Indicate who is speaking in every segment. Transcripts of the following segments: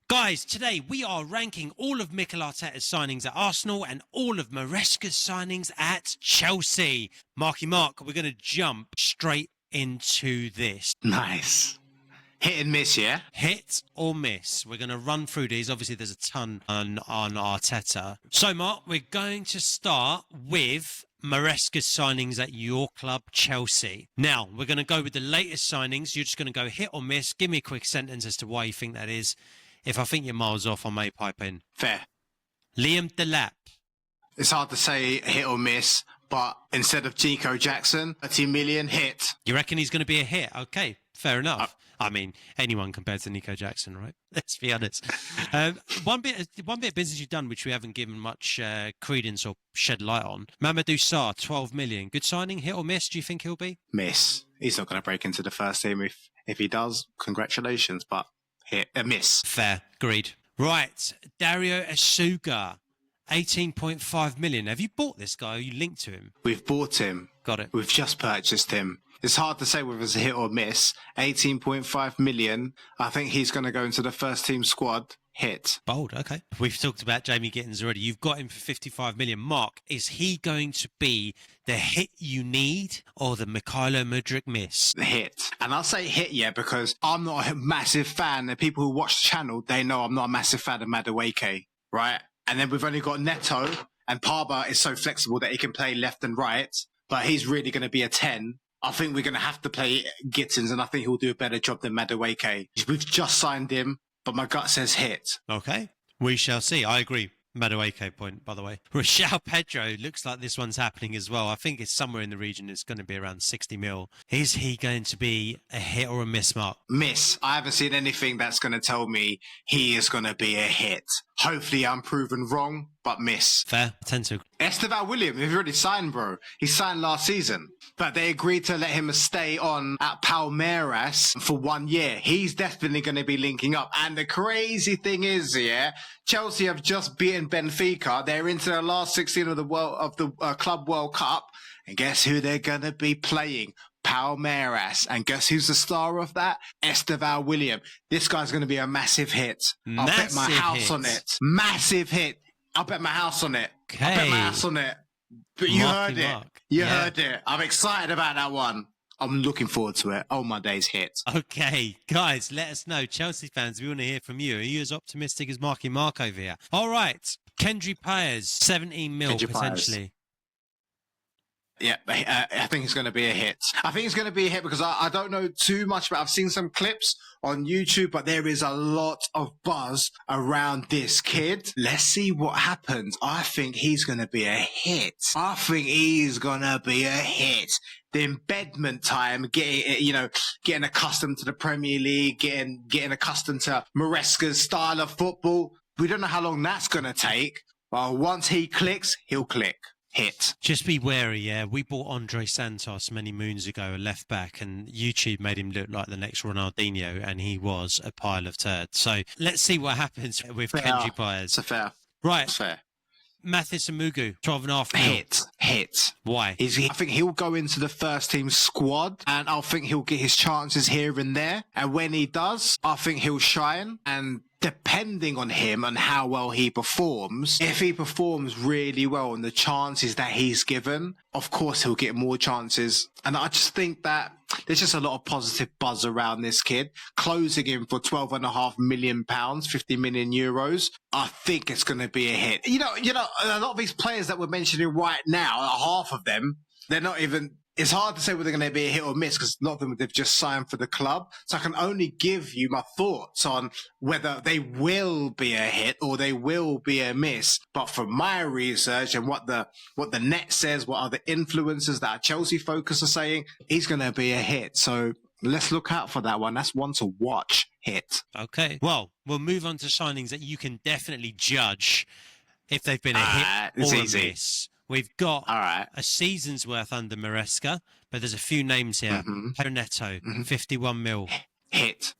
Speaker 1: Guys, today we are ranking all of Mikel Arteta's signings at Arsenal and all of Maresca's signings at Chelsea. Marky Mark, we're going to jump straight into this.
Speaker 2: Nice. Hit and miss, yeah?
Speaker 1: Hit or miss. We're going to run through these. Obviously, there's a ton on Arteta. So, Mark, we're going to start with Maresca's signings at your club, Chelsea. Now, we're going to go with the latest signings. You're just going to go hit or miss. Give me a quick sentence as to why you think that is. If I think you're miles off, I may pipe in.
Speaker 2: Fair.
Speaker 1: Liam Delap.
Speaker 2: It's hard to say hit or miss, but instead of Chico Jackson, 30 million hit.
Speaker 1: You reckon he's going to be a hit? Okay, fair enough. I mean, anyone compared to Nico Jackson, right? Let's be honest. One bit of business you've done, which we haven't given much credence or shed light on. Mamadou Sarr, 12 million. Good signing, hit or miss, do you think he'll be?
Speaker 2: Miss. He's not going to break into the first team. If he does, congratulations, but hit a miss.
Speaker 1: Fair, agreed. Right, Dario Asuga, 18.5 million. Have you bought this guy or you linked to him?
Speaker 2: We've bought him.
Speaker 1: Got it.
Speaker 2: We've just purchased him. It's hard to say whether it's a hit or miss. 18.5 million. I think he's going to go into the first team squad. Hit.
Speaker 1: Bold, okay. We've talked about Jamie Gittins already. You've got him for 55 million. Mark, is he going to be the hit you need or the Mykhailo Mudryk miss?
Speaker 2: The hit. And I'll say hit, yeah, because I'm not a massive fan. The people who watch the channel, they know I'm not a massive fan of Madueke, right? And then we've only got Neto, and Parba is so flexible that he can play left and right, but he's really going to be a 10. I think we're going to have to play Gittins, and I think he'll do a better job than Madueke. We've just signed him, but my gut says hit.
Speaker 1: Okay, we shall see. I agree. Madueke point, by the way. Rochelle Pedro, looks like this one's happening as well. I think it's somewhere in the region. It's going to be around 60 mil. Is he going to be a hit or a miss, Mark?
Speaker 2: Miss. I haven't seen anything that's going to tell me he is going to be a hit. Hopefully I'm proven wrong, but miss.
Speaker 1: Fair. I tend to.
Speaker 2: Estevão Willian, he's already signed, bro. He signed last season. But they agreed to let him stay on at Palmeiras for 1 year. He's definitely going to be linking up. And the crazy thing is, yeah, Chelsea have just beaten Benfica. They're into the last 16 of the Club World Cup. And guess who they're going to be playing? Palmeiras. And guess who's the star of that? Estevão Willian. This guy's going to be a massive hit. I'll bet my house on it. Massive hit. I'll bet my house on it.
Speaker 1: Okay.
Speaker 2: I'll bet my house on it. But you heard it. You heard it. I'm excited about that one. I'm looking forward to it. Oh, my day's hit.
Speaker 1: Okay, guys, let us know. Chelsea fans, we want to hear from you. Are you as optimistic as Marky Mark over here? All right. Kendry Payers, 17 mil potentially.
Speaker 2: Yeah, I think it's going to be a hit. I think it's going to be a hit because I don't know too much, but I've seen some clips on YouTube, but there is a lot of buzz around this kid. Let's see what happens. I think he's going to be a hit. I think he's going to be a hit. The embedment time, getting accustomed to the Premier League, getting accustomed to Maresca's style of football. We don't know how long that's going to take, but once he clicks, he'll click. Hit.
Speaker 1: Just be wary, yeah. We bought Andre Santos many moons ago, a left back, and YouTube made him look like the next Ronaldinho, and he was a pile of turds. So let's see what happens with Kendry Payers.
Speaker 2: It's fair.
Speaker 1: Right.
Speaker 2: It's fair.
Speaker 1: Mathis Amugu, 12.5 mil.
Speaker 2: Hit.
Speaker 1: Why?
Speaker 2: I think he'll go into the first team squad, and I think he'll get his chances here and there. And when he does, I think he'll shine. And depending on him and how well he performs, if he performs really well and the chances that he's given, of course he'll get more chances. And I just think that there's just a lot of positive buzz around this kid. Closing him for £12.5 million, 50 million euros. I think it's going to be a hit. You know, a lot of these players that we're mentioning right now, half of them, they're not even. It's hard to say whether they're going to be a hit or miss because a lot of them, they've just signed for the club. So I can only give you my thoughts on whether they will be a hit or they will be a miss. But from my research and what the net says, what other influencers that are Chelsea focused are saying, he's going to be a hit. So let's look out for that one. That's one to watch. Hit.
Speaker 1: Okay. Well, we'll move on to signings that you can definitely judge if they've been a hit or a miss. We've got a season's worth under Maresca, but there's a few names here. Pedro Neto, 51 mil.
Speaker 2: Hit.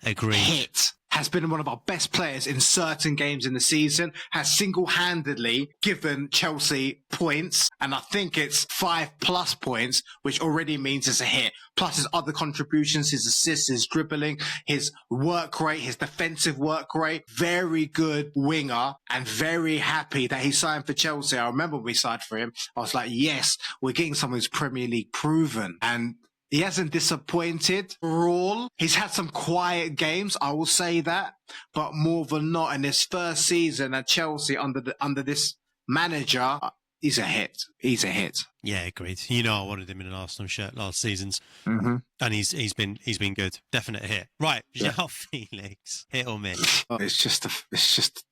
Speaker 1: Agreed.
Speaker 2: Hit. has been one of our best players in certain games in the season, has single-handedly given Chelsea points, and I think it's 5+ points, which already means it's a hit. Plus his other contributions, his assists, his dribbling, his work rate, his defensive work rate. Very good winger, and very happy that he signed for Chelsea. I remember when we signed for him, I was like, yes, we're getting someone who's Premier League proven. And he hasn't disappointed overall. He's had some quiet games, I will say that, but more than not, in his first season at Chelsea under this manager, he's a hit. He's a hit.
Speaker 1: Yeah, agreed. You know, I wanted him in an Arsenal shirt last season's,
Speaker 2: Mm-hmm.
Speaker 1: and he's been good. Definite hit. Right, João Felix, hit or miss?
Speaker 2: Oh, it's just a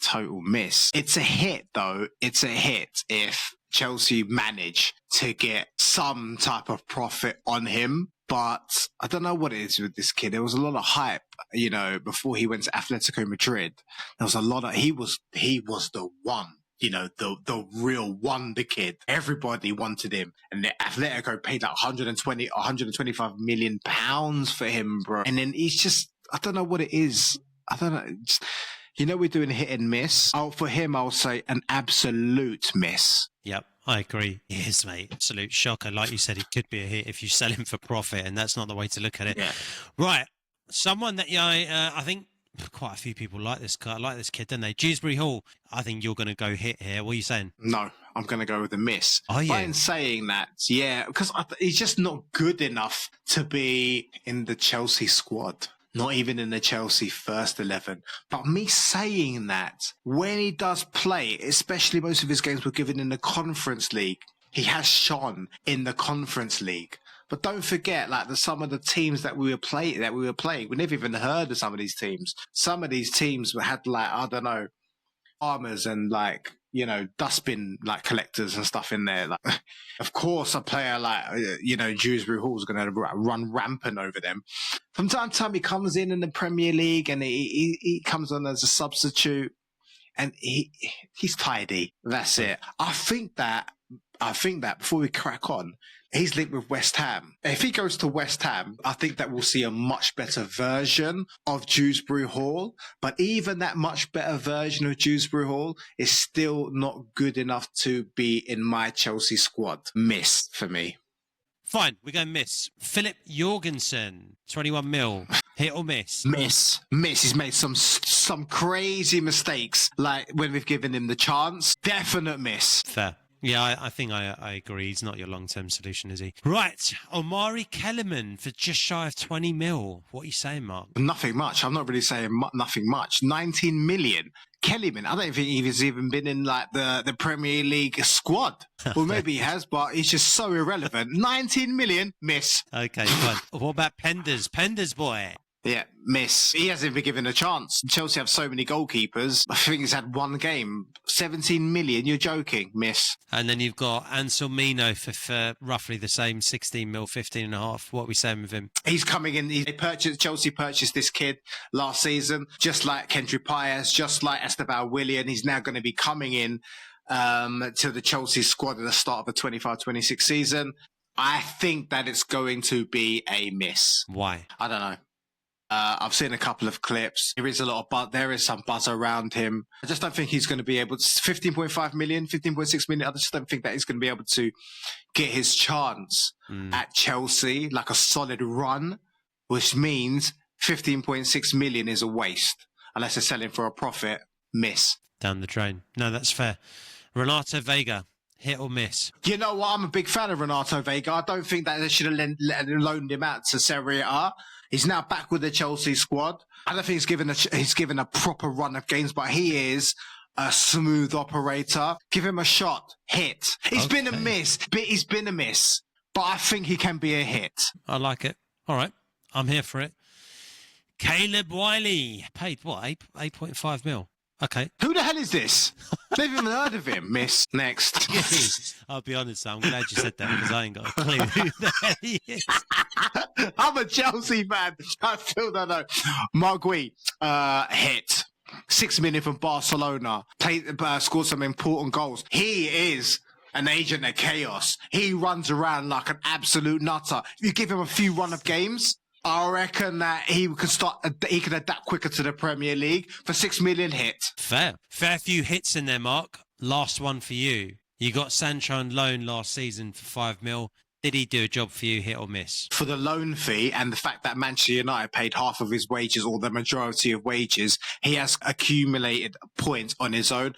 Speaker 2: total miss. It's a hit though. It's a hit if Chelsea manage to get some type of profit on him. But I don't know what it is with this kid. There was a lot of hype, you know, before he went to Atletico Madrid. There was a lot of, he was the one, you know, the real wonder kid. Everybody wanted him. And the Atletico paid like 125 million pounds for him, bro. And then he's just, I don't know what it is. I don't know. You know, we're doing hit and miss. For him, I'll say an absolute miss.
Speaker 1: Yep, I agree. He is, mate. Absolute shocker. Like you said, he could be a hit if you sell him for profit, and that's not the way to look at it.
Speaker 2: Yeah.
Speaker 1: Right. Someone that I think quite a few people like this guy, like this kid, don't they? Dewsbury Hall. I think you're going to go hit here. What are you saying?
Speaker 2: No, I'm going to go with a miss.
Speaker 1: Are you?
Speaker 2: But in saying that, yeah, because he's just not good enough to be in the Chelsea squad. Not even in the Chelsea first 11. But me saying that, when he does play, especially most of his games were given in the Conference League, he has shone in the Conference League. But don't forget, like, some of the teams that we were playing, we never even heard of some of these teams. Some of these teams had, like, I don't know, farmers and, like, you know, dustbin, like, collectors and stuff in there. Like, of course, a player like, you know, Dewsbury Hall is going to run rampant over them. From time to time, he comes in the Premier League and he comes on as a substitute, and he's tidy. That's it. I think that before we crack on, he's linked with West Ham. If he goes to West Ham, I think that we'll see a much better version of Dewsbury Hall. But even that much better version of Dewsbury Hall is still not good enough to be in my Chelsea squad. Miss for me.
Speaker 1: Fine, we go miss. Philip Jorgensen, 21 mil. Hit or miss?
Speaker 2: Miss. He's made some crazy mistakes, like when we've given him the chance. Definite miss.
Speaker 1: Fair. Yeah, I think I agree. He's not your long-term solution, is he? Right, Omari Kellerman for just shy of 20 mil. What are you saying, Mark?
Speaker 2: Nothing much. I'm not really saying nothing much. 19 million. Kellyman, I don't think he's even been in like the Premier League squad. Well, maybe he has, but he's just so irrelevant. 19 million, miss.
Speaker 1: Okay, fine. What about Penders? Penders boy.
Speaker 2: Yeah, miss. He hasn't been given a chance. Chelsea have so many goalkeepers. I think he's had one game. 17 million, you're joking. Miss.
Speaker 1: And then you've got Anselmino for roughly the same 16 mil, 15 and a half. What are we saying with him?
Speaker 2: He's coming in. Chelsea purchased this kid last season, just like Kendrick Pius, just like Estevão Willian. He's now going to be coming in to the Chelsea squad at the start of the 25-26 season. I think that it's going to be a miss.
Speaker 1: Why?
Speaker 2: I don't know. I've seen a couple of clips. There is some buzz around him. I just don't think he's going to be able to. 15.5 million, 15.6 million. I just don't think that he's going to be able to get his chance at Chelsea, like a solid run, which means 15.6 million is a waste unless they're selling for a profit. Miss.
Speaker 1: Down the drain. No, that's fair. Renato Vega. Hit or miss?
Speaker 2: You know what? I'm a big fan of Renato Vega. I don't think that they should have loaned him out to Serie A. He's now back with the Chelsea squad. I don't think he's given a proper run of games, but he is a smooth operator. Give him a shot. Hit. He's been a miss. But I think he can be a hit.
Speaker 1: I like it. All right. I'm here for it. Caleb Wiley. Paid what? 8.5 mil. Okay.
Speaker 2: Who the hell is this? Never even heard of him, miss. Next.
Speaker 1: I'll be honest, I'm glad you said that because I ain't got a clue who the hell he is.
Speaker 2: I'm a Chelsea fan. I still don't know. Margui, hit. 6 million from Barcelona. Scored some important goals. He is an agent of chaos. He runs around like an absolute nutter. If you give him a few run of games, I reckon that he could adapt quicker to the Premier League for 6 million hit.
Speaker 1: Fair few hits in there, Mark. Last one for you. You got Sancho on loan last season for 5 mil. Did he do a job for you, hit or miss?
Speaker 2: For the loan fee and the fact that Manchester United paid half of his wages or the majority of wages, he has accumulated points on his own.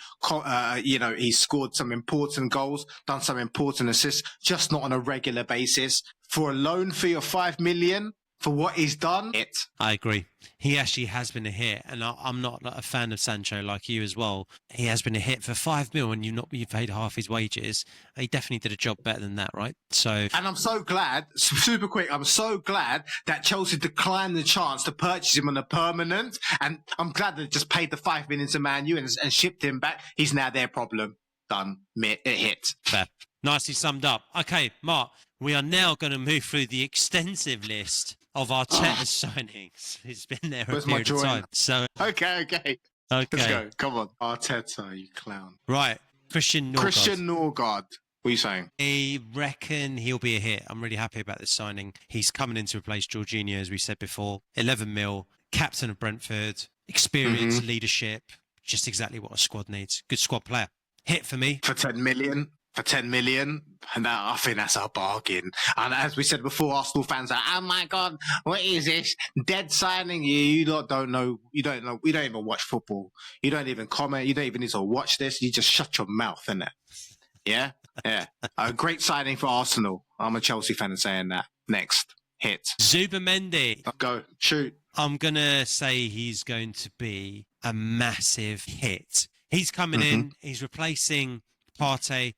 Speaker 2: He's scored some important goals, done some important assists, just not on a regular basis. For a loan fee of 5 million, for what he's done,
Speaker 1: I agree. He actually has been a hit, and I'm not a fan of Sancho like you as well. He has been a hit for 5 mil, and you've paid half his wages. He definitely did a job better than that, right? So,
Speaker 2: and I'm so glad, super quick, I'm so glad that Chelsea declined the chance to purchase him on a permanent, and I'm glad they just paid the 5 million to Man U and shipped him back. He's now their problem. Done. Hit.
Speaker 1: Fair. Nicely summed up. Okay, Mark, we are now going to move through the extensive list of Arteta signings. It's been there a period of time. So
Speaker 2: okay. Let's go. Come on. Arteta, you clown.
Speaker 1: Right. Christian
Speaker 2: Norgard. What are you saying?
Speaker 1: I reckon he'll be a hit. I'm really happy about this signing. He's coming in to replace Jorginho, as we said before. 11 mil, captain of Brentford, experience, leadership, just exactly what a squad needs. Good squad player. Hit for me.
Speaker 2: For 10 million. And I think that's a bargain. And as we said before, Arsenal fans are, oh my God, what is this? Dead signing? You don't know. You don't even watch football. You don't even comment. You don't even need to watch this. You just shut your mouth, innit? Yeah? Yeah. A great signing for Arsenal. I'm a Chelsea fan and saying that. Next. Hit.
Speaker 1: Zubimendi.
Speaker 2: Go. Shoot.
Speaker 1: I'm going to say he's going to be a massive hit. He's coming in. He's replacing Partey.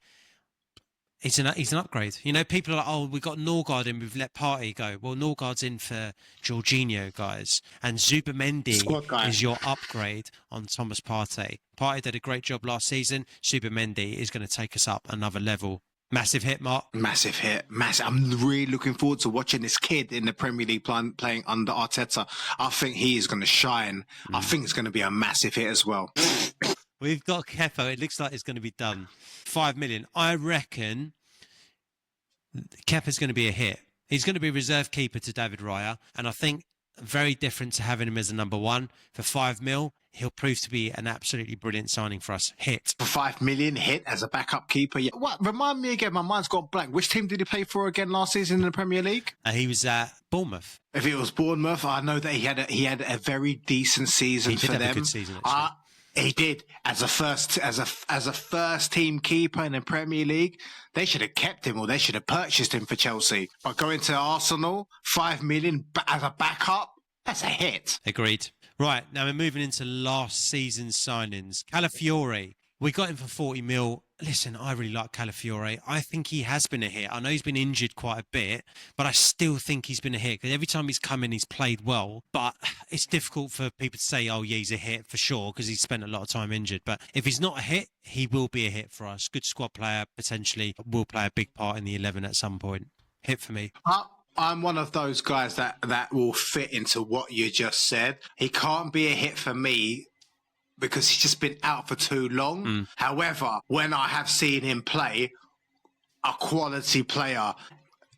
Speaker 1: He's an upgrade. You know, people are like, oh, we got Norgard in, we've let Partey go. Well, Norgard's in for Jorginho, guys. And Zubimendi is your upgrade on Thomas Partey. Partey did a great job last season. Zubimendi is going to take us up another level. Massive hit, Mark.
Speaker 2: Massive hit. I'm really looking forward to watching this kid in the Premier League playing under Arteta. I think he is going to shine. I think it's going to be a massive hit as well.
Speaker 1: We've got Kepo. It looks like it's going to be done. 5 million. I reckon Kepa's going to be a hit. He's going to be reserve keeper to David Raya. And I think very different to having him as a number one. For 5 mil, he'll prove to be an absolutely brilliant signing for us. Hit.
Speaker 2: For 5 million, hit as a backup keeper. Yeah. What? Remind me again. My mind's got blank. Which team did he play for again last season in the Premier League?
Speaker 1: He was at Bournemouth.
Speaker 2: If it was Bournemouth, I know that he had a very decent season for them.
Speaker 1: He did have a good season, actually.
Speaker 2: He did as a first team keeper in the Premier League. They should have kept him or they should have purchased him for Chelsea. But going to Arsenal, 5 million as a backup, that's a hit.
Speaker 1: Agreed. Right, now we're moving into last season's signings. Calafiore, we got him for 40 mil. Listen, I really like Calafiore. I think he has been a hit. I know he's been injured quite a bit, but I still think he's been a hit because every time he's come in, he's played well. But it's difficult for people to say, oh, yeah, he's a hit for sure because he's spent a lot of time injured. But if he's not a hit, he will be a hit for us. Good squad player, potentially will play a big part in the 11 at some point. Hit for me.
Speaker 2: I'm one of those guys that will fit into what you just said. He can't be a hit for me because he's just been out for too long. However, when I have seen him play, a quality player.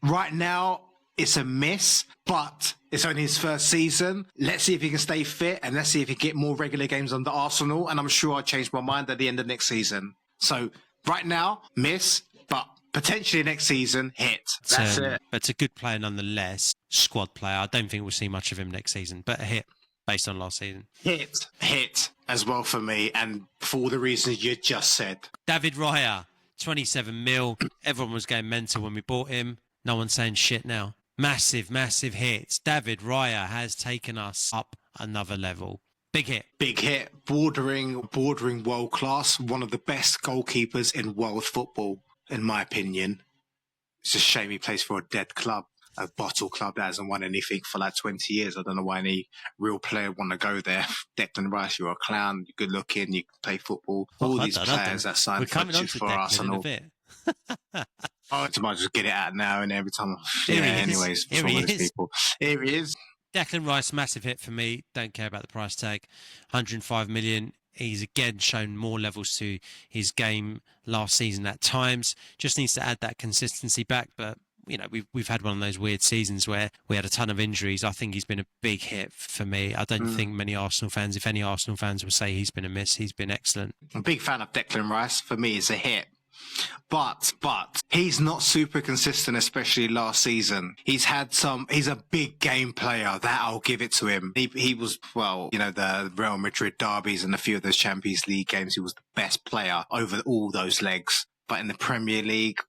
Speaker 2: Right now, it's a miss, but it's only his first season. Let's see if he can stay fit, and let's see if he can get more regular games under Arsenal, and I'm sure I'll change my mind at the end of next season. So, right now, miss, but potentially next season, hit. That's it.
Speaker 1: But it's a good player nonetheless. Squad player. I don't think we'll see much of him next season, but a hit. Based on last season.
Speaker 2: Hit as well for me, and for all the reasons you just said.
Speaker 1: David Raya, 27 mil. Everyone was going mental when we bought him. No one's saying shit now. Massive hits. David Raya has taken us up another level. Big hit.
Speaker 2: Bordering world class. One of the best goalkeepers in world football, in my opinion. It's a shame he plays for a dead club. A bottle club that hasn't won anything for like 20 years. I don't know why any real player want to go there. Declan Rice, you're a clown, you're good looking, you can play football. All these players that signed for Arsenal. I might just get it out now and every time. Anyways,
Speaker 1: Here
Speaker 2: he is.
Speaker 1: Declan Rice, massive hit for me. Don't care about the price tag. 105 million. He's again shown more levels to his game last season at times. Just needs to add that consistency back, but we've had one of those weird seasons where we had a ton of injuries. I think he's been a big hit for me. I don't think many Arsenal fans, if any Arsenal fans, will say he's been a miss. He's been excellent.
Speaker 2: I'm a big fan of Declan Rice. For me, it's a hit. But he's not super consistent, especially last season. He's a big game player, that I'll give it to him. He was, the Real Madrid derbies and a few of those Champions League games, he was the best player over all those legs. But in the Premier League,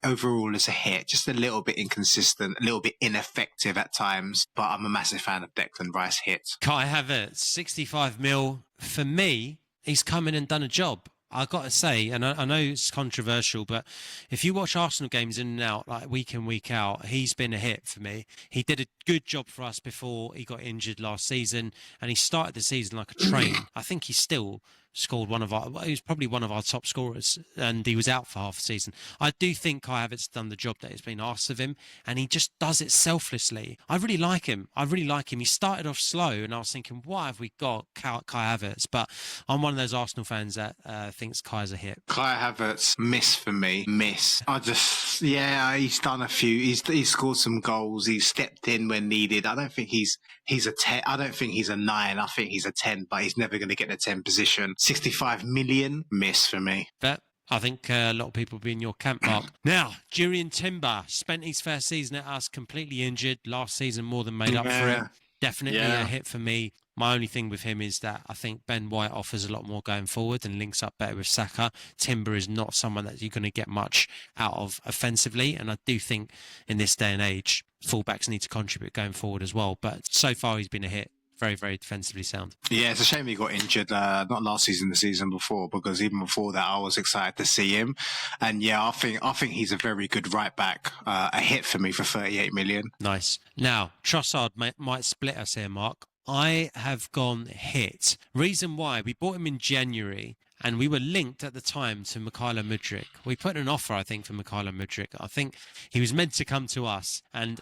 Speaker 2: overall it's a hit. Just a little bit inconsistent, a little bit ineffective at times. But I'm a massive fan of Declan Rice hits.
Speaker 1: Kai Havertz, 65 mil. For me, he's come in and done a job. I got to say, and I know it's controversial, but if you watch Arsenal games in and out, like week in, week out, he's been a hit for me. He did a good job for us before he got injured last season, and he started the season like a train. I think he still scored he was probably one of our top scorers, and he was out for half the season. I do think Kai Havertz has done the job that has been asked of him, and he just does it selflessly. I really like him. He started off slow, and I was thinking, why have we got Kai Havertz? But I'm one of those Arsenal fans that thinks Kai's a hit.
Speaker 2: Kai Havertz, miss for me. Miss. He's done a few. He's scored some goals. He's stepped in when needed. I don't think he's a 10. I don't think he's a 9. I think he's a 10, but he's never going to get the 10 position. 65 million, miss for me.
Speaker 1: But I think a lot of people will be in your camp, Mark. Now, Jurrien Timber spent his first season at us completely injured. Last season more than made up for it. Definitely a hit for me. My only thing with him is that I think Ben White offers a lot more going forward and links up better with Saka. Timber is not someone that you're going to get much out of offensively, and I do think in this day and age, fullbacks need to contribute going forward as well. But so far, he's been a hit. Very, very defensively sound. Yeah,
Speaker 2: it's a shame he got injured, not last season, the season before, because even before that, I was excited to see him. And I think he's a very good right back. A hit for me for 38 million.
Speaker 1: Nice. Now, Trossard might split us here, Mark. I have gone hit. Reason why, we bought him in January, and we were linked at the time to Mykhailo Mudryk. We put an offer, I think, for Mykhailo Mudryk. I think he was meant to come to us, and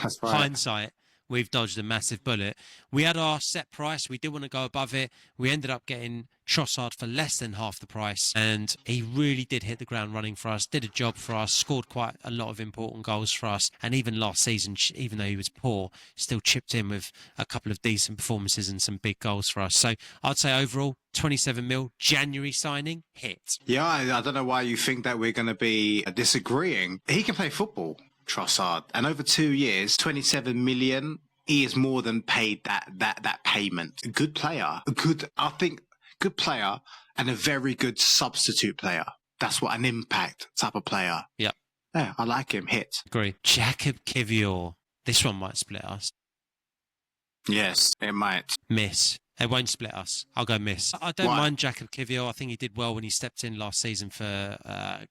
Speaker 2: that's right.
Speaker 1: Hindsight, we've dodged a massive bullet. We had our set price. We did want to go above it. We ended up getting Trossard for less than half the price. And he really did hit the ground running for us, did a job for us, scored quite a lot of important goals for us. And even last season, even though he was poor, still chipped in with a couple of decent performances and some big goals for us. So I'd say overall, 27 mil, January signing, hit.
Speaker 2: Yeah, I don't know why you think that we're going to be disagreeing. He can play football. Trossard, and over 2 years, 27 million. He is more than paid that payment. A good player, good player, and a very good substitute player. That's what an impact type of player.
Speaker 1: Yep.
Speaker 2: Yeah, I like him. Hit.
Speaker 1: Agree. Jacob Kivior. This one might split us.
Speaker 2: Yes, it might.
Speaker 1: Miss. It won't split us. I'll go miss. I don't mind Jacob Kivior. I think he did well when he stepped in last season for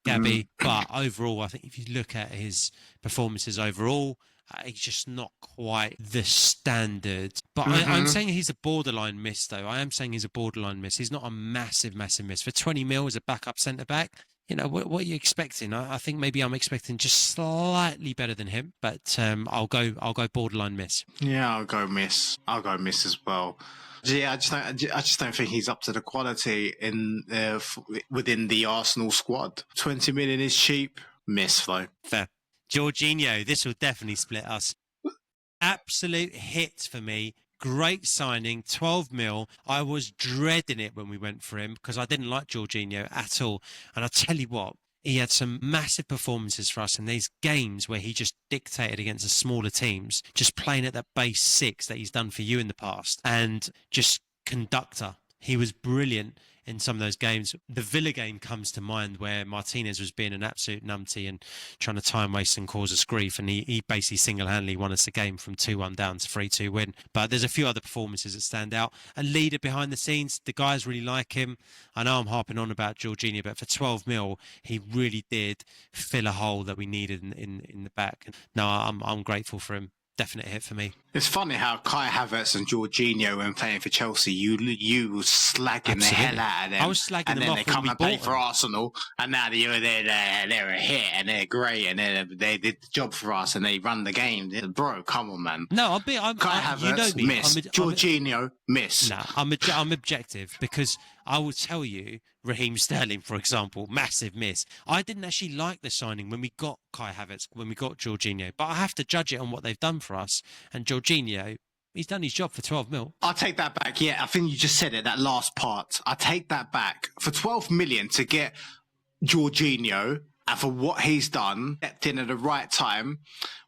Speaker 1: Gabby. But overall, I think if you look at his performances overall, he's just not quite the standard. But I'm saying he's a borderline miss, though. I am saying he's a borderline miss. He's not a massive, massive miss. For 20 mil as a backup centre-back, what are you expecting? I think maybe I'm expecting just slightly better than him. But I'll go borderline miss.
Speaker 2: Yeah, I'll go miss. I'll go miss as well. Yeah, I just don't think he's up to the quality within the Arsenal squad. 20 million is cheap. Miss, though.
Speaker 1: Fair. Jorginho, this will definitely split us. Absolute hit for me. Great signing, 12 mil. I was dreading it when we went for him because I didn't like Jorginho at all. And I tell you what, he had some massive performances for us in these games where he just dictated against the smaller teams, just playing at that base 6 that he's done for you in the past, and just conductor. He was brilliant in some of those games. The Villa game comes to mind where Martinez was being an absolute numpty and trying to time waste and cause us grief, and he basically single-handedly won us the game from 2-1 down to 3-2 win. But there's a few other performances that stand out. A leader behind the scenes, the guys really like him. I know I'm harping on about Jorginho, but for 12 mil, he really did fill a hole that we needed in the back. No, I'm grateful for him. Definite hit for me.
Speaker 2: It's funny how Kai Havertz and Jorginho, when playing for Chelsea, you were slagging the hell out of them.
Speaker 1: I was slagging them off.
Speaker 2: And then they come and play for
Speaker 1: them.
Speaker 2: Arsenal, and now they're a hit, and they're great, and they did the job for us, and they run the game. Bro, come on, man.
Speaker 1: No,
Speaker 2: Kai Havertz, miss. Jorginho, miss.
Speaker 1: No, I'm objective because I will tell you, Raheem Sterling, for example, massive miss. I didn't actually like the signing when we got Kai Havertz, when we got Jorginho, but I have to judge it on what they've done for us. And Jorginho, he's done his job for 12 mil.
Speaker 2: I'll take that back. Yeah, I think you just said it, that last part. I take that back. For 12 million to get Jorginho, and for what he's done, stepped in at the right time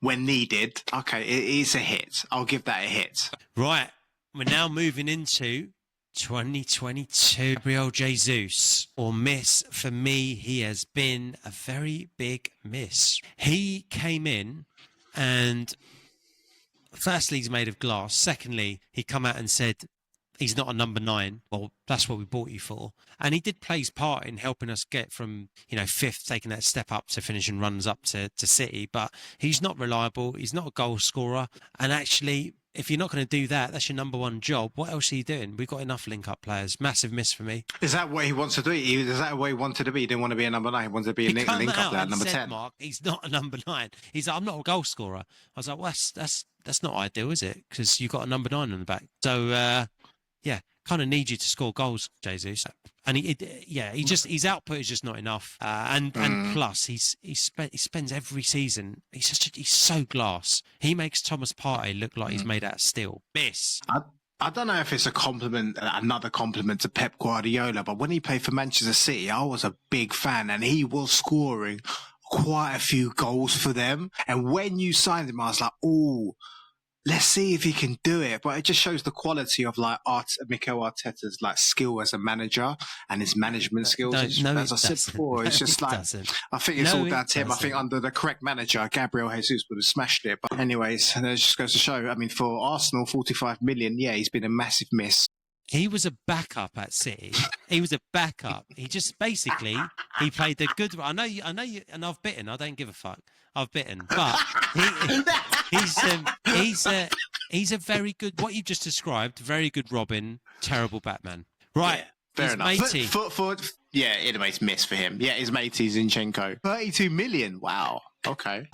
Speaker 2: when needed. Okay, it is a hit. I'll give that a hit.
Speaker 1: Right, we're now moving into 2022. Gabriel Jesus, or miss. For me, he has been a very big miss. He came in and firstly, he's made of glass. Secondly, he come out and said he's not a number 9. Well, that's what we bought you for. And he did play his part in helping us get from, 5th, taking that step up to finishing runs up to City. But he's not reliable. He's not a goal scorer. And actually, if you're not going to do that, that's your number 1 job. What else are you doing? We've got enough link-up players. Massive miss for me.
Speaker 2: Is that what he wants to do? Is that what he wanted to be? He didn't want to be a number 9. He wanted to be a link-up player, number 10.
Speaker 1: Mark, he's not a number 9. He's like, I'm not a goal scorer. I was like, well, that's not ideal, is it? Because you've got a number 9 on the back. So, kind of need you to score goals, Jesus. And his output is just not enough. And plus, he spends every season. He's so glass. He makes Thomas Partey look like he's made out of steel. Miss.
Speaker 2: I don't know if it's another compliment to Pep Guardiola, but when he played for Manchester City, I was a big fan, and he was scoring quite a few goals for them. And when you signed him, I was like, ooh, let's see if he can do it. But it just shows the quality of Mikel Arteta's skill as a manager and his management skills. As I said before, it's just I think it's all down to him. I think under the correct manager, Gabriel Jesus would have smashed it. But anyways, it just goes to show. I mean, for Arsenal, 45 million, he's been a massive miss.
Speaker 1: He was a backup at City. He was a backup. He just basically he played the good. I know you, and I've bitten. I don't give a fuck. I've bitten, but he's a very good. What you just described, very good Robin, terrible Batman. Right,
Speaker 2: yeah, fair enough.
Speaker 1: Matey.
Speaker 2: It makes miss for him. Yeah, his matey Zinchenko. 32 million. Wow. Okay.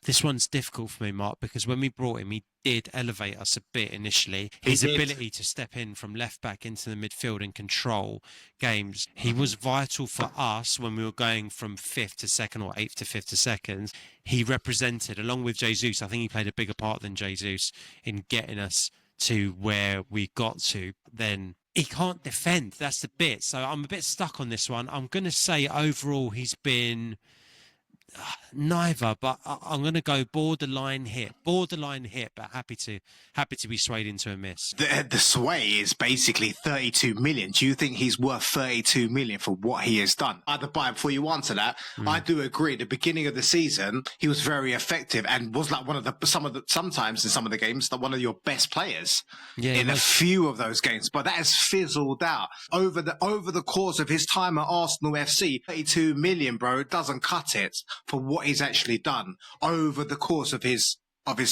Speaker 1: This one's difficult for me, Mark, because when we brought him, he did elevate us a bit initially. His ability to step in from left back into the midfield and control games. He was vital for us when we were going from 5th to 2nd or 8th to 5th to 2nd. He represented, along with Jesus, I think he played a bigger part than Jesus in getting us to where we got to. Then he can't defend. That's the bit. So I'm a bit stuck on this one. I'm going to say overall he's been neither, but I'm going to go borderline hit, but happy to be swayed into a miss.
Speaker 2: The sway is basically 32 million. Do you think he's worth 32 million for what he has done? Before you answer that, I do agree. At the beginning of the season, he was very effective and was like sometimes in some of the games, one of your best players in a few of those games. But that has fizzled out over the course of his time at Arsenal FC. 32 million, bro, it doesn't cut it for what he's actually done over the course of his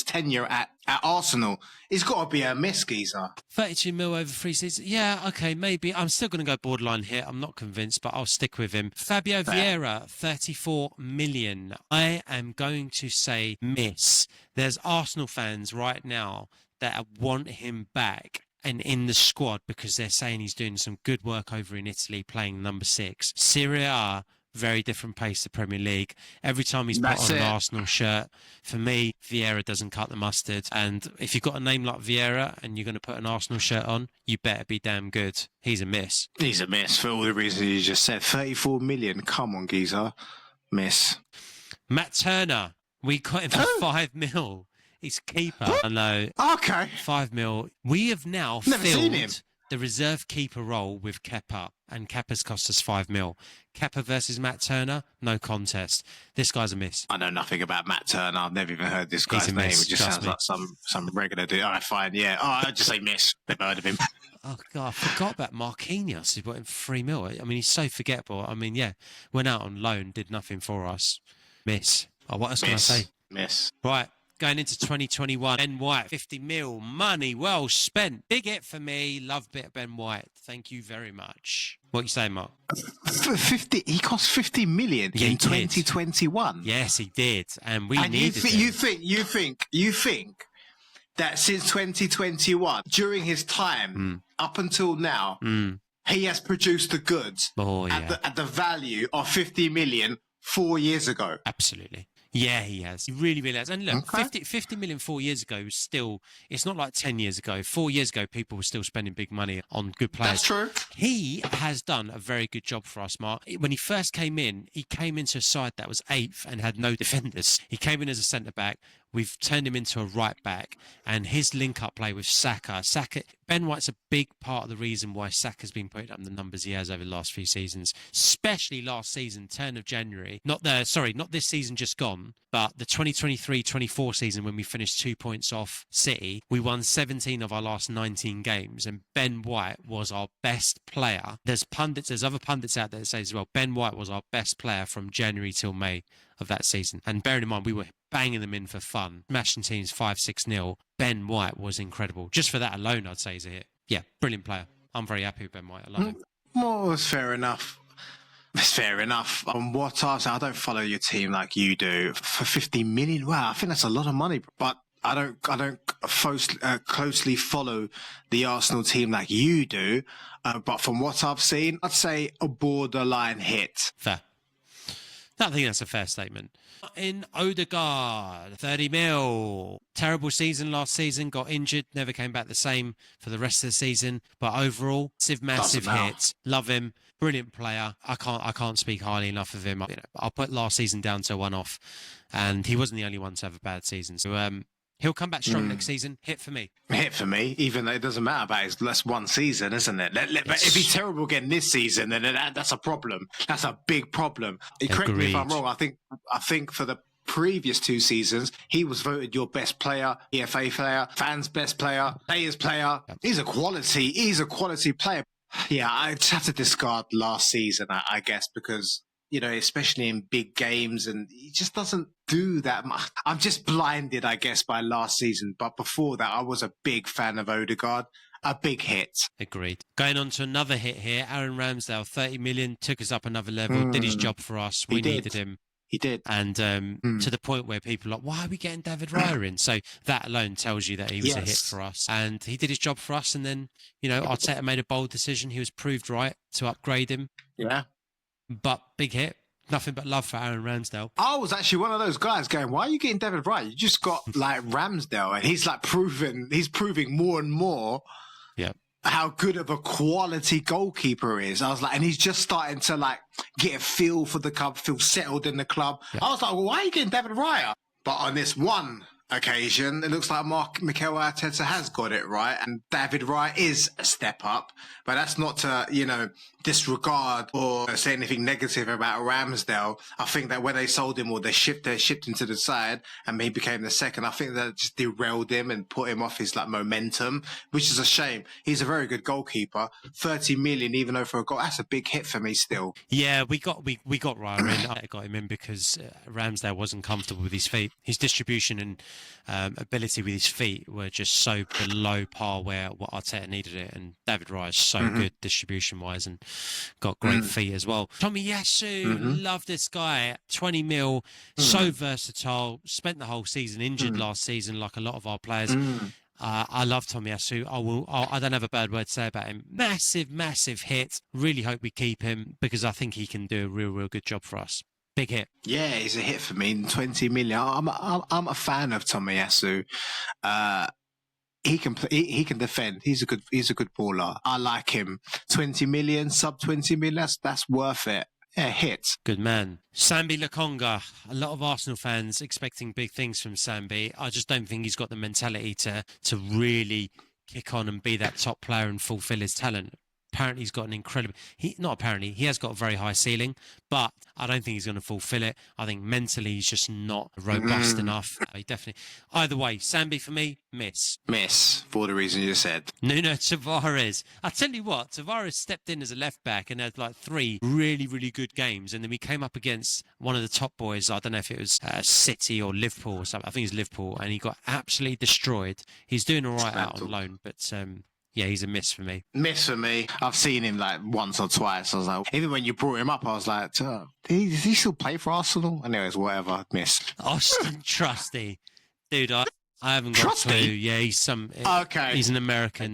Speaker 2: tenure at Arsenal. He's got to be a miss, geezer.
Speaker 1: 32 mil over 3 seasons. Yeah, okay, maybe. I'm still going to go borderline here. I'm not convinced, but I'll stick with him. Fabio Vieira, 34 million. I am going to say miss. There's Arsenal fans right now that want him back and in the squad because they're saying he's doing some good work over in Italy playing number 6. Serie A, very different pace to Premier League. Every time he's put on an Arsenal shirt, for me, Vieira doesn't cut the mustard. And if you've got a name like Vieira and you're going to put an Arsenal shirt on, you better be damn good. He's a miss.
Speaker 2: He's a miss for all the reasons you just said. 34 million. Come on, geezer. Miss.
Speaker 1: Matt Turner. We got him for 5 mil. He's keeper. I know.
Speaker 2: Okay.
Speaker 1: 5 mil. We have now filled the reserve keeper role with Kepa, and Kepa's cost us 5 mil. Kepa versus Matt Turner, no contest. This guy's a miss.
Speaker 2: I know nothing about Matt Turner. I've never even heard this guy's name. It just sounds like some regular dude. All right, fine, yeah. I'd just say miss. Never heard of him.
Speaker 1: Oh, God, I forgot about Marquinhos. He bought him for 3 mil. I mean, he's so forgettable. I mean, yeah, went out on loan, did nothing for us. Miss. Oh, what else can I say?
Speaker 2: Miss.
Speaker 1: Right. Going into 2021, Ben White, 50 mil, money well spent. Big hit for me. Love bit of Ben White. Thank you very much. What are you saying, Mark?
Speaker 2: 50. He cost 50 million in 2021.
Speaker 1: Yes, he did, and we needed him.
Speaker 2: You think that since 2021, during his time up until now, he has produced the goods at the value of 50 million 4 years ago.
Speaker 1: Absolutely. Yeah, he has. He really, really has. And look,
Speaker 2: Okay.
Speaker 1: 50 million 4 years ago was still, it's not like 10 years ago. 4 years ago, people were still spending big money on good players.
Speaker 2: That's true.
Speaker 1: He has done a very good job for us, Mark. When he first came in, he came into a side that was 8th and had no defenders. He came in as a centre-back. We've turned him into a right-back. And his link-up play with Saka, Ben White's a big part of the reason why Saka's been putting up the numbers he has over the last few seasons, especially last season, turn of January. Not this season just gone, but the 2023-24 season when we finished 2 points off City. We won 17 of our last 19 games, and Ben White was our best player. There's other pundits out there that say as well, Ben White was our best player from January till May of that season. And bearing in mind, we were banging them in for fun, smashing teams 5-6-0. Ben White was incredible. Just for that alone, I'd say he's a hit. Yeah, brilliant player. I'm very happy with Ben White. I love him.
Speaker 2: Well, it's fair enough. It's fair enough. On what I don't follow your team like you do. For 50 million, wow, I think that's a lot of money. But I don't closely follow the Arsenal team like you do. But from what I've seen, I'd say a borderline hit.
Speaker 1: Fair. I think that's a fair statement. In Odegaard, 30 mil. Terrible season last season, got injured, never came back the same for the rest of the season. But overall, massive hit. Love him. Brilliant player. I can't speak highly enough of him. I'll put last season down to a one-off. And he wasn't the only one to have a bad season. So he'll come back strong next season. Hit for me.
Speaker 2: Hit for me, even though it doesn't matter about his last one season, isn't it? But if he's terrible again this season, then that's a problem. That's a big problem. Correct me if I'm wrong. I think for the previous 2 seasons, he was voted your best player, EFA player, fans' best player, players' player. Yep. He's a quality player. Yeah, I just have to discard last season, I guess, because, especially in big games, and he just doesn't do that much. I'm just blinded, I guess, by last season. But before that, I was a big fan of Odegaard. A big hit.
Speaker 1: Agreed. Going on to another hit here. Aaron Ramsdale, 30 million, took us up another level, did his job for us. We needed him.
Speaker 2: He did.
Speaker 1: And to the point where people are like, why are we getting David Raya in? So that alone tells you that he was a hit for us. And he did his job for us. And then, Arteta made a bold decision. He was proved right to upgrade him.
Speaker 2: Yeah.
Speaker 1: But big hit. Nothing but love for Aaron Ramsdale.
Speaker 2: I was actually one of those guys going, why are you getting David Raya? You just got like Ramsdale. And he's proving more and more how good of a quality goalkeeper is. I was like, and he's just starting to like get a feel for the club, feel settled in the club. Yeah. I was like, well, why are you getting David Raya? But on this one occasion, it looks like Mikel Arteta has got it right, and David Raya is a step up. But that's not to, disregard or say anything negative about Ramsdale. I think that when they sold him or they shipped him to the side and he became the second, I think that just derailed him and put him off his like momentum, which is a shame. He's a very good goalkeeper. 30 million, even though for a goal, that's a big hit for me still.
Speaker 1: Yeah, we got Raya in. I got him in because Ramsdale wasn't comfortable with his feet. His distribution and ability with his feet were just so below par where what Arteta needed it. And David Raya is so good distribution-wise and got great feet as well. Tomiyasu, love this guy. 20 mil, so versatile. Spent the whole season injured last season, like a lot of our players. I love Tomiyasu. I don't have a bad word to say about him. Massive hit. Really hope we keep him because I think he can do a real good job for us. Big hit.
Speaker 2: Yeah, he's a hit for me. 20 million. I'm a fan of Tomiyasu. He can play, he can defend. He's a good baller. I like him. 20 million, sub 20 million. That's worth it. Yeah, hit.
Speaker 1: Good man. Sambi Lokonga. A lot of Arsenal fans expecting big things from Sambi. I just don't think he's got the mentality to really kick on and be that top player and fulfill his talent. Apparently he's got an incredible... he has got a very high ceiling, but I don't think he's going to fulfill it. I think mentally he's just not robust enough. He definitely... Either way, Sambi for me, miss.
Speaker 2: Miss, for the reason you said.
Speaker 1: Nuno Tavares. I tell you what, Tavares stepped in as a left-back and had like 3 really good games, and then we came up against one of the top boys. I don't know if it was City or Liverpool or something. I think it was Liverpool, and he got absolutely destroyed. He's doing all right out on loan, but... yeah, he's a miss for me.
Speaker 2: Miss for me. I've seen him like once or twice. I was like, even when you brought him up, I was like, does he still play for Arsenal? Anyways, whatever. Miss.
Speaker 1: Austin Trusty. Dude, I haven't got a clue. Yeah, he's an American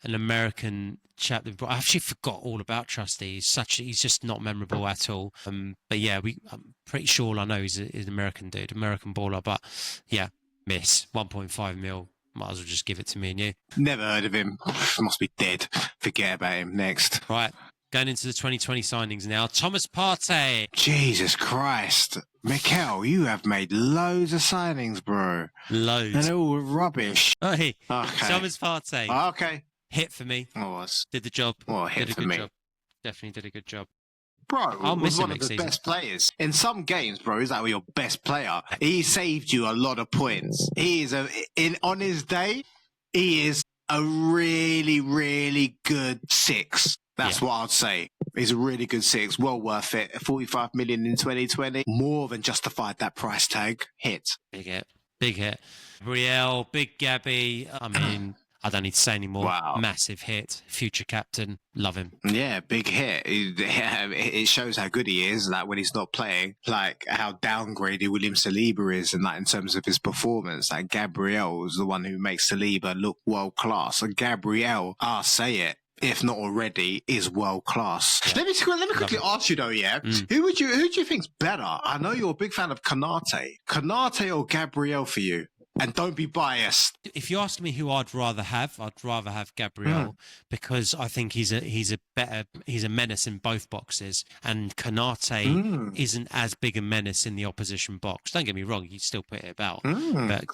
Speaker 1: an American chap. I actually forgot all about Trusty. He's just not memorable at all. But yeah, I'm pretty sure all I know he's an American dude, American baller. But yeah, miss 1.5 mil. Might as well just give it to me and you.
Speaker 2: Never heard of him. Must be dead. Forget about him. Next.
Speaker 1: Right. Going into the 2020 signings now. Thomas Partey.
Speaker 2: Jesus Christ. Mikel, you have made loads of signings, bro.
Speaker 1: Loads.
Speaker 2: And they're all rubbish.
Speaker 1: Hey,
Speaker 2: Okay.
Speaker 1: Thomas Partey.
Speaker 2: Okay.
Speaker 1: Hit for me.
Speaker 2: Was.
Speaker 1: Did the job.
Speaker 2: Well, hit
Speaker 1: did a
Speaker 2: for
Speaker 1: good
Speaker 2: me.
Speaker 1: job. Definitely did a good job.
Speaker 2: Bro,
Speaker 1: I'll
Speaker 2: was
Speaker 1: miss him
Speaker 2: one of
Speaker 1: next
Speaker 2: the
Speaker 1: season.
Speaker 2: best players. In some games, bro, he's like your best player. He saved you a lot of points. He is on his day, he is a really, really good 6. That's what I'd say. He's a really good 6. Well worth it. 45 million in 2020. More than justified that price tag. Hit.
Speaker 1: Big hit. Big hit. Gabriel, big Gabby. I mean, I don't need to say anymore.
Speaker 2: Wow.
Speaker 1: Massive hit. Future captain. Love him.
Speaker 2: Yeah, big hit. It shows how good he is, like when he's not playing, like how downgraded William Saliba is, and like in terms of his performance. Like Gabriel is the one who makes Saliba look world class, and Gabriel, I'll say it, if not already, is world class.
Speaker 1: Yeah.
Speaker 2: Let me quickly ask you though, yeah, who do you think's better? I know you're a big fan of Konate or Gabriel for you. And don't be biased.
Speaker 1: If you ask me who I'd rather have Gabriel because I think he's a menace in both boxes, and Konate isn't as big a menace in the opposition box. Don't get me wrong, you still put it about. But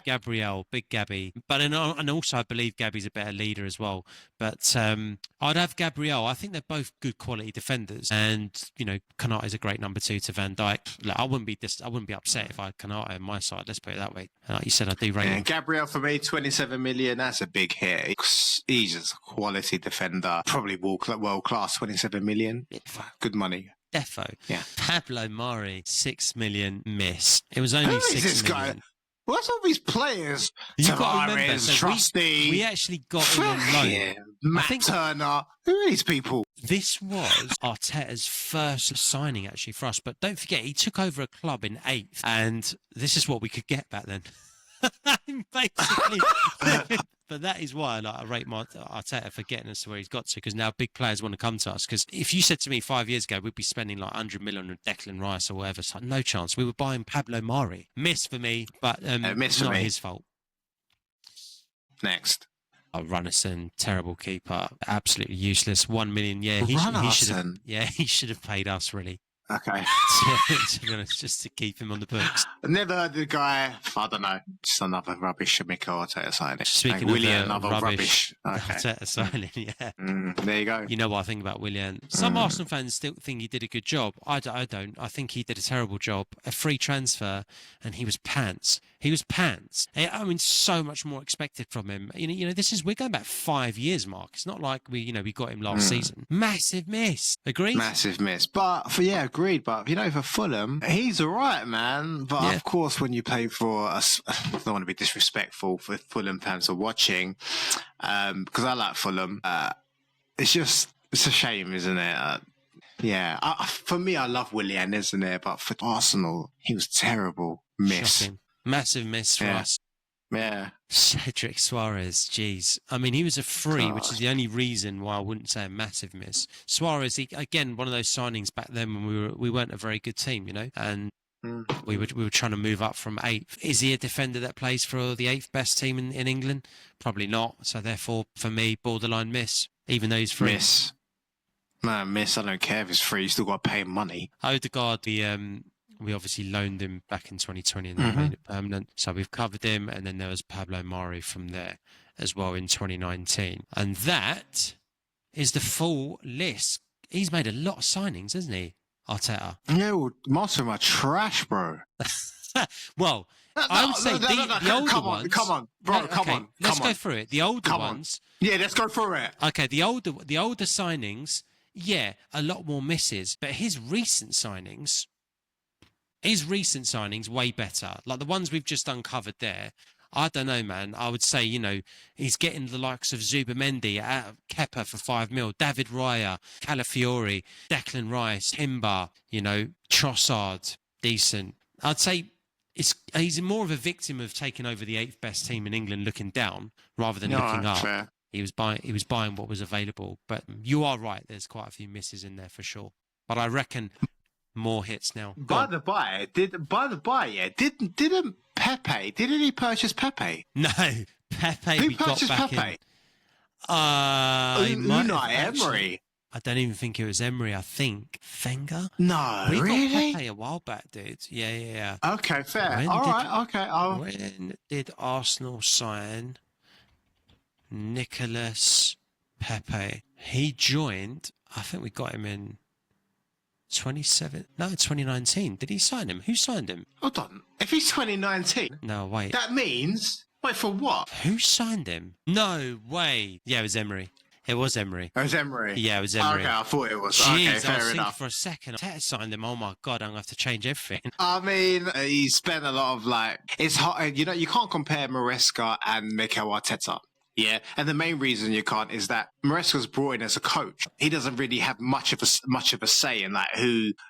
Speaker 1: Gabriel, big Gabby, and also I believe Gabby's a better leader as well. But I'd have Gabriel. I think they're both good quality defenders, and Konate is a great number 2 to Van Dijk. Like, I wouldn't be upset if I had Konate on my side. Let's put it that way. Like you said, I do rate him.
Speaker 2: Gabriel for me, 27 million. That's a big hit. He's just a quality defender. Probably world class. 27 million. Good money.
Speaker 1: Defo.
Speaker 2: Yeah.
Speaker 1: Pablo Mari, 6 million miss. It was only
Speaker 2: Who
Speaker 1: 6
Speaker 2: is this
Speaker 1: million.
Speaker 2: guy? What's all these players?
Speaker 1: You've got to remember,
Speaker 2: Tavares,
Speaker 1: so
Speaker 2: Trusty.
Speaker 1: we actually got him on loan.
Speaker 2: Matt Turner. Who are these people?
Speaker 1: This was Arteta's first signing actually for us, but don't forget he took over a club in 8th, and this is what we could get back then. Basically. But that is why I rate Arteta for getting us to where he's got to, because now big players want to come to us. Because if you said to me 5 years ago we'd be spending like 100 million on Declan Rice or whatever, it's like, no chance. We were buying Pablo Mari. Miss for me, but it's not his fault.
Speaker 2: Next.
Speaker 1: Runnison, terrible keeper, absolutely useless. 1 million, yeah. He should have paid us really.
Speaker 2: Okay.
Speaker 1: To be honest, just to keep him on the books.
Speaker 2: I've never heard the guy. I don't know. Just another rubbish Mikel Arteta signing.
Speaker 1: Speaking
Speaker 2: of
Speaker 1: Willian,
Speaker 2: another rubbish. Okay.
Speaker 1: Arteta signing, yeah.
Speaker 2: There you go.
Speaker 1: You know what I think about Willian. Some Arsenal fans still think he did a good job. I don't. I think he did a terrible job. A free transfer, and he was pants. I mean, so much more expected from him. We're going back 5 years, Mark. It's not like we got him last season. Massive miss. Agreed?
Speaker 2: Massive miss. But agreed. But for Fulham, he's all right, man. But of course, when you play for us, I don't want to be disrespectful for Fulham fans are watching, because I like Fulham. It's a shame, isn't it? For me, I love Willian, isn't it? But for Arsenal, he was terrible. Miss.
Speaker 1: Shocking. Massive miss for us.
Speaker 2: Yeah.
Speaker 1: Cedric Suarez, jeez. I mean, he was a free, which is the only reason why I wouldn't say a massive miss. Suarez, again, one of those signings back then when we weren't a very good team, and we were trying to move up from 8th. Is he a defender that plays for the 8th best team in England? Probably not. So therefore, for me, borderline miss, even though he's free.
Speaker 2: Miss. Man, miss. I don't care if he's free. You still got to pay him money.
Speaker 1: Odegaard, we obviously loaned him back in 2020 and then made it permanent. So we've covered him. And then there was Pablo Mari from there as well in 2019. And that is the full list. He's made a lot of signings, hasn't he, Arteta?
Speaker 2: Yeah, well, most of them are trash, bro.
Speaker 1: Well, I would say the older ones...
Speaker 2: Come on, bro, come on.
Speaker 1: Let's go through it. The older ones...
Speaker 2: Yeah, let's go through it.
Speaker 1: Okay, the older signings, yeah, a lot more misses. But his recent signings... way better. Like the ones we've just uncovered there, I don't know, man. I would say, he's getting the likes of Zubimendi, Kepa for 5 mil, David Raya, Calafiori, Declan Rice, Timber, Trossard, decent. I'd say he's more of a victim of taking over the 8th best team in England looking down rather than looking up.
Speaker 2: Fair.
Speaker 1: He was buying what was available. But you are right. There's quite a few misses in there for sure. But I reckon more hits now.
Speaker 2: By the by, didn't Pepe? Didn't he purchase Pepe?
Speaker 1: No, Pepe.
Speaker 2: Who
Speaker 1: we got
Speaker 2: purchased
Speaker 1: back
Speaker 2: Pepe?
Speaker 1: In.
Speaker 2: Unai Emery.
Speaker 1: I don't even think it was Emery. I think Wenger.
Speaker 2: No,
Speaker 1: We
Speaker 2: really?
Speaker 1: got Pepe a while back, dude. Yeah.
Speaker 2: Okay, fair. Okay.
Speaker 1: When did Arsenal sign Nicolas Pepe? He joined. I think we got him in 2019. Did he sign him? Who signed him?
Speaker 2: Hold on. If he's 2019,
Speaker 1: No, wait.
Speaker 2: that means for what?
Speaker 1: Who signed him? No way. Yeah, it was Emery. It was Emery.
Speaker 2: It was Emery.
Speaker 1: Yeah, it was Emery.
Speaker 2: Okay, I thought it was.
Speaker 1: Jeez,
Speaker 2: Okay,
Speaker 1: I was
Speaker 2: fair
Speaker 1: thinking
Speaker 2: enough.
Speaker 1: for a second. Arteta signed him. Oh my god, I'm gonna have to change everything.
Speaker 2: I mean, he spent a lot of it's hard. You know, you can't compare Maresca and Mikel Arteta. Yeah, and the main reason you can't is that Maresca's brought in as a coach. He doesn't really have much of a say in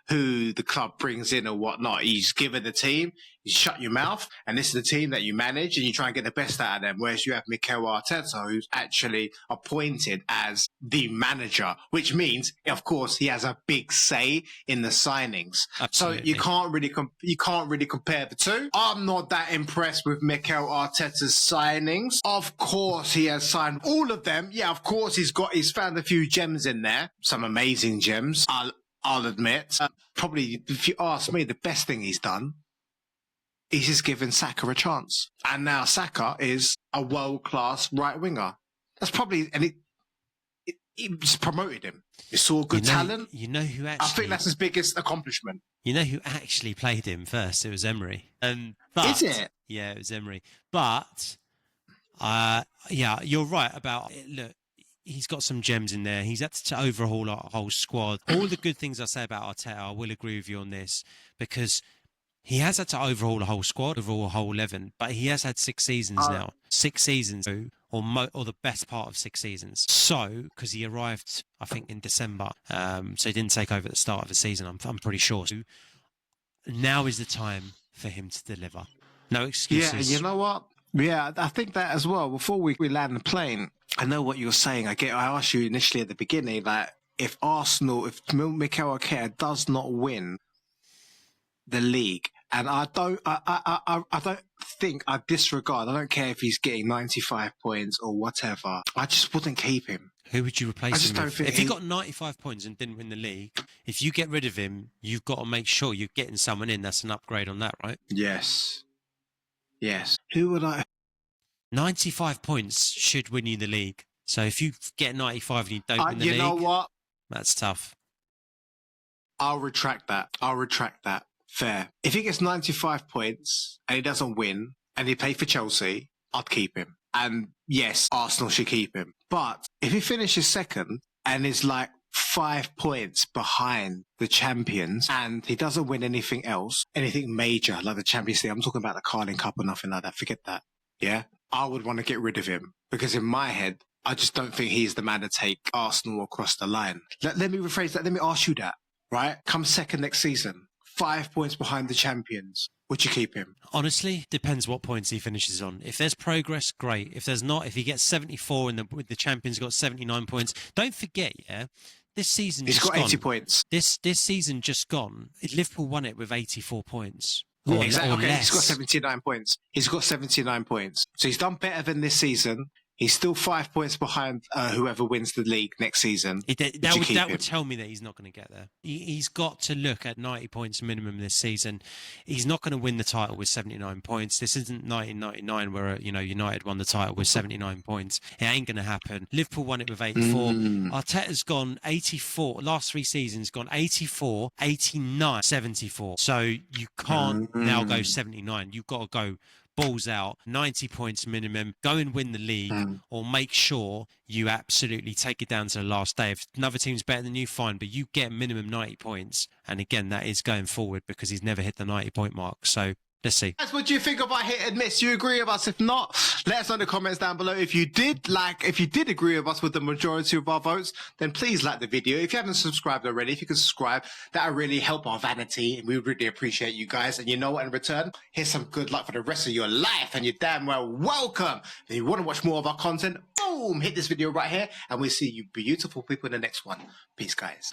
Speaker 2: who the club brings in or whatnot. He's given the team, you shut your mouth, and this is the team that you manage, and you try and get the best out of them. Whereas you have Mikel Arteta, who's actually appointed as the manager, which means, of course, he has a big say in the signings.
Speaker 1: Absolutely.
Speaker 2: So you can't really compare the two. I'm not that impressed with Mikel Arteta's signings. Of course, he has signed all of them. Yeah, of course, he's found a few gems in there, some amazing gems. I'll admit. Probably, if you ask me, the best thing he's done. He's just given Saka a chance. And now Saka is a world-class right winger. That's probably, and he just promoted him. He saw good talent.
Speaker 1: You know who actually...
Speaker 2: I think that's his biggest accomplishment.
Speaker 1: You know who actually played him first? It was Emery.
Speaker 2: Is it?
Speaker 1: Yeah, it was Emery. But, yeah, you're right about it. Look, he's got some gems in there. He's had to overhaul our whole squad. All the good things I say about Arteta, I will agree with you on this, because he has had to overhaul the whole squad, overhaul the whole 11, but he has had 6 seasons now. 6 seasons, or the best part of 6 seasons. So, because he arrived, I think, in December, so he didn't take over at the start of the season, I'm pretty sure. So now is the time for him to deliver. No excuses.
Speaker 2: Yeah, you know what? Yeah, I think that as well. Before we land the plane, I know what you're saying. I asked you initially at the beginning, like, if Mikel Arteta does not win the league, and I don't think I disregard. I don't care if he's getting 95 points or whatever. I just wouldn't keep him.
Speaker 1: Who would you replace him with? If he got 95 points and didn't win the league, if you get rid of him, you've got to make sure you're getting someone in that's an upgrade on that, right?
Speaker 2: Yes. Who would I?
Speaker 1: 95 points should win you the league. So if you get 95 and you don't win the league,
Speaker 2: you know what?
Speaker 1: That's tough.
Speaker 2: I'll retract that. Fair. If he gets 95 points and he doesn't win and he played for Chelsea, I'd keep him. And yes, Arsenal should keep him. But if he finishes second and is like 5 points behind the champions and he doesn't win anything else, anything major like the Champions League, I'm talking about the Carling Cup or nothing like that, forget that. Yeah? I would want to get rid of him because in my head, I just don't think he's the man to take Arsenal across the line. Let me rephrase that. Let me ask you that, right? Come second next season, 5 points behind the champions. Would you keep him?
Speaker 1: Honestly, depends what points he finishes on. If there's progress, great. If there's not, if he gets 74 and the champions got 79 points, don't forget, yeah, this season
Speaker 2: he's got 80 points.
Speaker 1: This season just gone, Liverpool won it with 84 points.
Speaker 2: Yeah, exactly. Okay,
Speaker 1: less.
Speaker 2: He's got 79 points. So he's done better than this season. He's still 5 points behind whoever wins the league next season.
Speaker 1: That would tell me that he's not going to get there. He's got to look at 90 points minimum this season. He's not going to win the title with 79 points. This isn't 1999 where United won the title with 79 points. It ain't going to happen. Liverpool won it with 84. Arteta's gone 84. Last 3 seasons gone 84, 89, 74. So you can't now go 79. You've got to go balls out, 90 points minimum, go and win the league, or make sure you absolutely take it down to the last day. If another team's better than you, fine, but you get minimum 90 points. And again, that is going forward because he's never hit the 90 point mark. So Let's see.
Speaker 2: Guys, what do you think of our hit and miss? Do you agree with us? If not, let us know in the comments down below. If you did agree with us with the majority of our votes, then please like the video. If you haven't subscribed already, if you can subscribe, that would really help our vanity, and we would really appreciate you guys. And you know what, in return, here's some good luck for the rest of your life, and you're damn well welcome. If you want to watch more of our content, boom, hit this video right here, and we'll see you beautiful people in the next one. Peace, guys.